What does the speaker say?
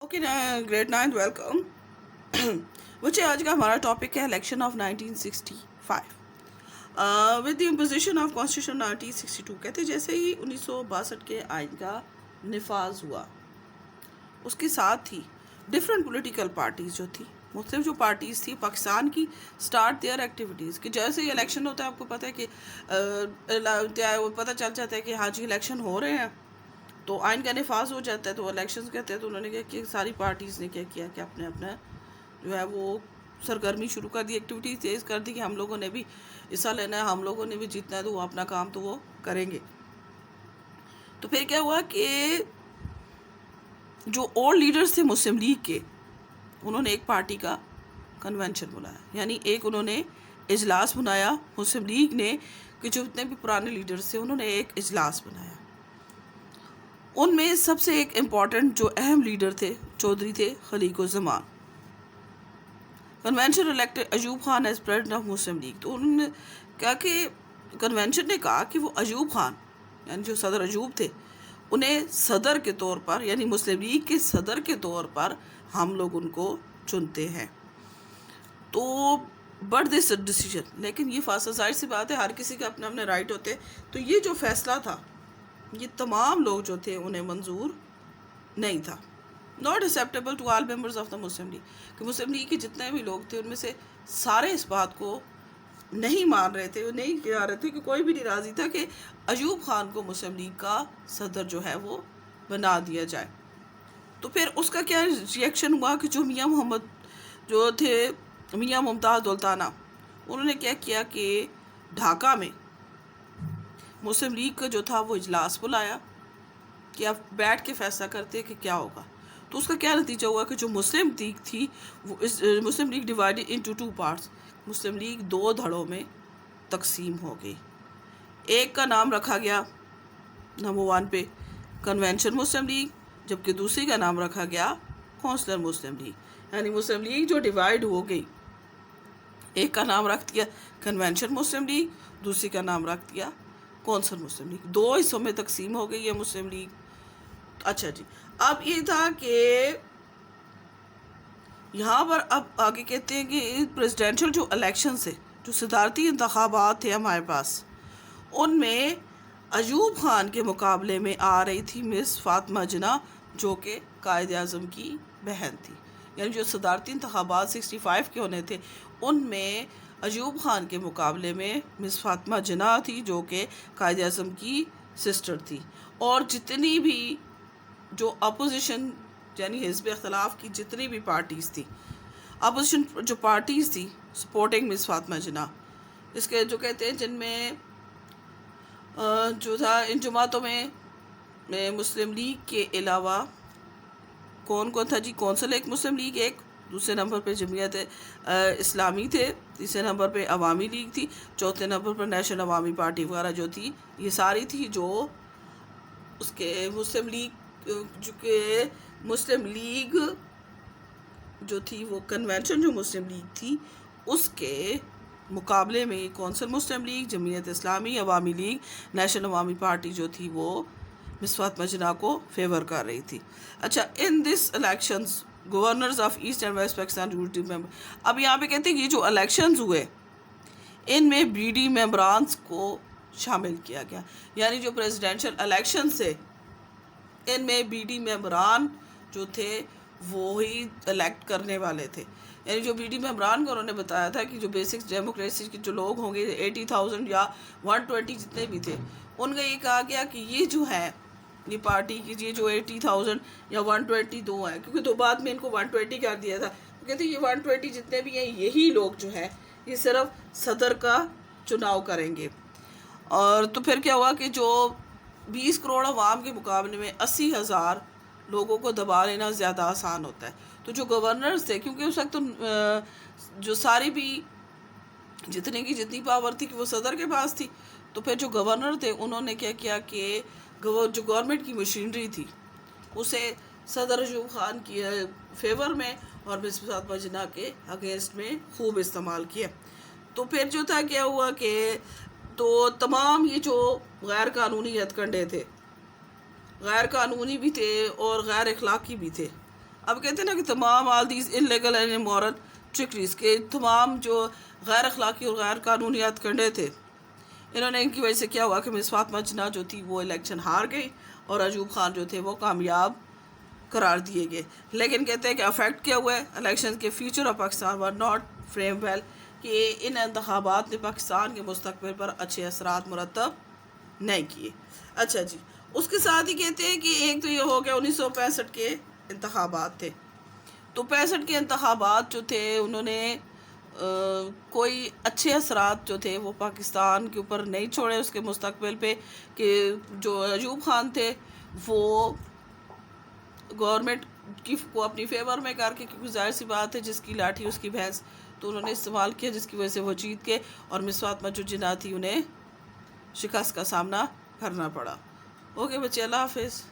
Okay great nine welcome. बच्चे आज का हमारा टॉपिक है election of 1965 with the imposition of constitution 1962। कहते जैसे ही 1962 के आइन का निफाज हुआ उसके साथ ही डिफरेंट पॉलिटिकल पार्टीज़ जो थी, मुख्तलिफ जो पार्टीज़ थी पाकिस्तान की, स्टार्ट देयर एक्टिविटीज़ कि जैसे ही इलेक्शन होता है आपको पता है कि पता चल जाता है कि हाँ जी इलेक्शन हो रहे हैं तो आइन का निफाज हो जाता है तो इलेक्शंस कहते हैं। तो उन्होंने क्या किया, सारी पार्टीज़ ने क्या किया कि अपने अपना जो है वो सरगर्मी शुरू कर दी, एक्टिविटी तेज़ कर दी कि हम लोगों ने भी हिस्सा लेना है, हम लोगों ने भी जीतना है, तो वो अपना काम तो वो करेंगे। तो फिर क्या हुआ कि जो ओल्ड लीडर्स थे मुस्लिम लीग के, उन्होंने एक पार्टी का कन्वेंशन बुलाया, यानी एक उन्होंने इजलास बनाया मुस्लिम लीग ने कि जो जितने भी पुराने लीडर्स थे उन्होंने एक इजलास बनाया। उनमें सबसे एक इम्पॉर्टेंट जो अहम लीडर थे चौधरी थे Khaliquzzaman. Convention elected Ayub Khan as president of Muslim League. तो उन्होंने कहा कि कन्वेंशन ने कहा कि वो अयूब खान यानी जो सदर अयूब थे उन्हें सदर के तौर पर यानी मुस्लिम लीग के सदर के तौर पर हम लोग उनको चुनते हैं। तो बट दिस डिसीजन, लेकिन ये फासला जाहिर सी बात है हर किसी के अपने अपने राइट होते हैं, तो ये जो फैसला था ये तमाम लोग जो थे उन्हें मंजूर नहीं था। Not acceptable to all members of the Muslim League, कि मुस्लिम लीग के जितने भी लोग थे उनमें से सारे इस बात को नहीं मान रहे थे, नहीं कह रहे थे कि कोई भी नहीं राज़ी था कि अयूब खान को मुस्लिम लीग का सदर जो है वो बना दिया जाए। तो फिर उसका क्या रिएक्शन हुआ कि जो मियाँ मोहम्मद जो थे मियाँ मुमताज़ दौलताना, उन्होंने क्या किया कि ढाका में मुस्लिम लीग का जो था वो इजलास बुलाया कि आप बैठ के फैसला करते कि क्या होगा। तो उसका क्या नतीजा हुआ कि जो मुस्लिम लीग थी वो इस Muslim League divided into two parts, Muslim League दो धड़ों में तकसीम हो गई। एक का नाम रखा गया नंबर 1 पे कन्वेंशन मुस्लिम लीग, जबकि दूसरी का नाम रखा गया कौंसलर मुस्लिम लीग। यानी मुस्लिम लीग जो डिवाइड हो गई, एक का नाम रख दिया कन्वेंशन मुस्लिम लीग, दूसरी का नाम रख दिया कौंसल मुस्लिम लीग। दो हिस्सों में तकसीम हो गई है मुस्लिम लीग। अच्छा जी, अब ये था कि यहाँ पर अब आगे कहते हैं कि प्रेसिडेंशियल जो इलेक्शन से जो सदारती इंतखाबात थे हमारे पास, उनमें अयूब खान के मुकाबले में आ रही थी मिस फातिमा जिन्ना जो कि कायद आज़म की बहन थी। यानी जो सदारती इंतखाबात 65 के होने थे उनमें अयूब खान के मुकाबले में मिस फातिमा जिन्ना थी जो कि कायद आज़म की सिस्टर थी। और जितनी भी जो अपोजिशन यानी हिज़्ब इख्तिलाफ की जितनी भी पार्टीज़ थी, अपोजिशन जो पार्टीज़ थी सपोर्टिंग मिस फातिमा जिन्ना, इसके जो कहते हैं जिनमें जो था इन जमातों में मुस्लिम लीग के अलावा कौन कौन था जी? कौंसल एक मुस्लिम लीग, एक दूसरे नंबर पे जमीयत इस्लामी थे, तीसरे नंबर पे अवामी लीग थी, चौथे नंबर पर नेशनल अवामी पार्टी वगैरह जो थी, ये सारी थी जो उसके मुस्लिम लीग जो के मुस्लिम लीग जो थी वो कन्वेंशन जो मुस्लिम लीग थी उसके मुकाबले में कौंसल मुस्लिम लीग, जमीयत इस्लामी, अवामी लीग, नेशनल अवामी पार्टी जो थी वो मिस फातिमा जिन्ना को फेवर कर रही थी। अच्छा, in this elections governors of East and West Pakistan unity member, अब यहाँ पे कहते हैं कि ये जो इलेक्शंस हुए इनमें बीडी मेंबरान को शामिल किया गया। यानी जो प्रेसिडेंशियल इलेक्शन से इनमें बीडी मेंबरान जो थे वो ही इलेक्ट करने वाले थे। यानी जो बीडी मेंबरान को उन्होंने बताया था कि जो बेसिक डेमोक्रेसी के जो लोग होंगे 80,000 या 120 जितने भी थे, उनका ये कहा गया कि ये जो है ये पार्टी की ये जो 80,000 या 120 दो है, क्योंकि तो बाद में इनको 120 कर दिया था। तो कहते ये 120 जितने भी हैं यही लोग जो है ये सिर्फ सदर का चुनाव करेंगे। और तो फिर क्या हुआ कि जो 20 करोड़ अवाम के मुकाबले में 80,000 लोगों को दबा लेना ज़्यादा आसान होता है। तो जो गवर्नर्स थे, क्योंकि उस वक्त तो जो सारी भी जितने की जितनी पावर थी कि वो सदर के पास थी, तो फिर जो गवर्नर थे उन्होंने क्या किया कि जो गवर्नमेंट की मशीनरी थी उसे सदर अयूब खान की फेवर में और मिस फातिमा जिन्ना के अगेंस्ट में खूब इस्तेमाल किया। तो फिर जो था क्या हुआ कि तो तमाम ये जो गैर कानूनी हथकंडे थे, गैर कानूनी भी थे और गैर अखलाकी भी थे, اب کہتے ہیں نا کہ تمام all these in legal and immoral trickeries کے تمام جو غیر اخلاقی اور غیر قانونی ہتھ کنڈے تھے، انہوں نے ان کی وجہ سے کیا ہوا کہ مس فاطمہ جناح جو تھی وہ الیکشن ہار گئی اور ایوب خان جو تھے وہ کامیاب قرار دیے گئے. لیکن کہتے ہیں کہ افیکٹ کیا ہوا ہے الیکشن کے future of Pakistan were not frame well, کہ ان انتخابات نے پاکستان کے مستقبل پر اچھے اثرات مرتب نہیں کیے. اچھا جی، اس کے ساتھ ہی کہتے ہیں کہ ایک تو یہ ہو گیا 1965 کے انتخابات تھے. تو 65 کے انتخابات جو تھے انہوں نے کوئی اچھے اثرات جو تھے وہ پاکستان کے اوپر نہیں چھوڑے اس کے مستقبل پہ، کہ جو ایوب خان تھے وہ گورنمنٹ کو اپنی فیور میں کر کے، کیونکہ ظاہر سی بات ہے جس کی لاٹھی اس کی بھینس، تو انہوں نے استعمال کیا جس کی وجہ سے وہ جیت کے، اور مس فاطمہ جو جناح تھی انہیں شکست کا سامنا کرنا پڑا. اوکے بچے، اللہ حافظ.